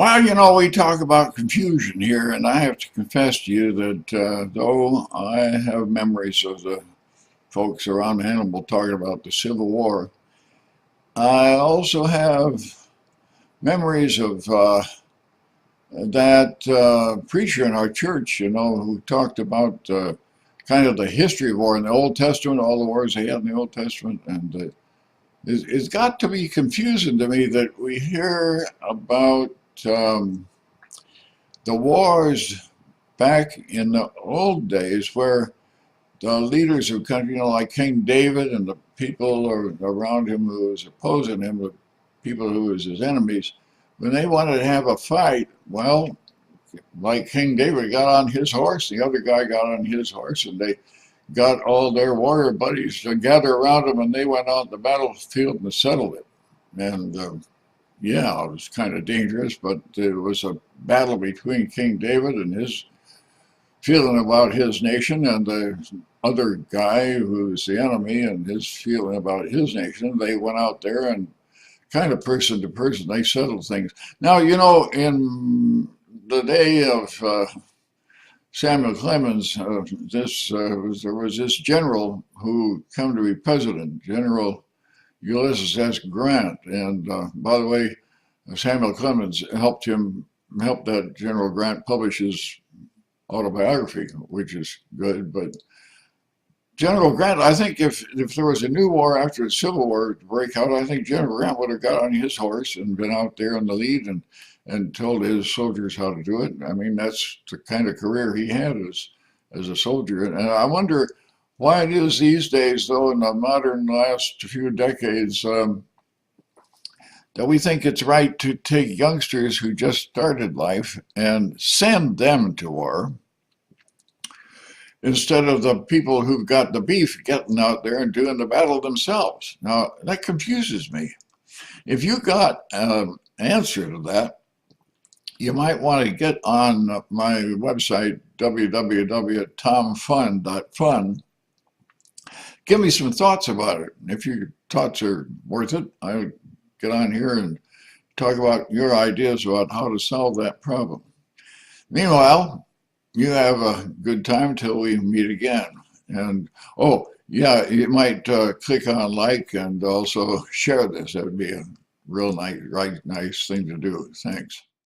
Well, we talk about confusion here, and I have to confess to you that though I have memories of the folks around Hannibal talking about the Civil War, I also have memories of that preacher in our church, who talked about kind of the history of war in the Old Testament, all the wars they had in the Old Testament, and it's got to be confusing to me that we hear about um, the wars back in the old days where the leaders of country, like King David and the people around him who was opposing him, the people who was his enemies, when they wanted to have a fight, well, like King David got on his horse, the other guy got on his horse, and they got all their warrior buddies to gather around them, and they went out the battlefield and settled it. And yeah, it was kind of dangerous, but it was a battle between King David and his feeling about his nation and the other guy who's the enemy and his feeling about his nation. They went out there and kind of person to person, they settled things. Now, in the day of Samuel Clemens, there was this general who come to be president, General Ulysses S. Grant. And by the way, Samuel Clemens helped that General Grant publish his autobiography, which is good. But General Grant, I think if there was a new war after the Civil War to break out, I think General Grant would have got on his horse and been out there in the lead and told his soldiers how to do it. I mean, that's the kind of career he had as a soldier. And I wonder why it is these days, though, in the modern last few decades, that we think it's right to take youngsters who just started life and send them to war instead of the people who've got the beef getting out there and doing the battle themselves. Now, that confuses me. If you got an answer to that, you might want to get on my website, www.tomfun.fun. Give me some thoughts about it. If your thoughts are worth it, I'll get on here and talk about your ideas about how to solve that problem. Meanwhile, you have a good time till we meet again. And oh, yeah, you might click on like and also share this. That would be a real nice thing to do. Thanks.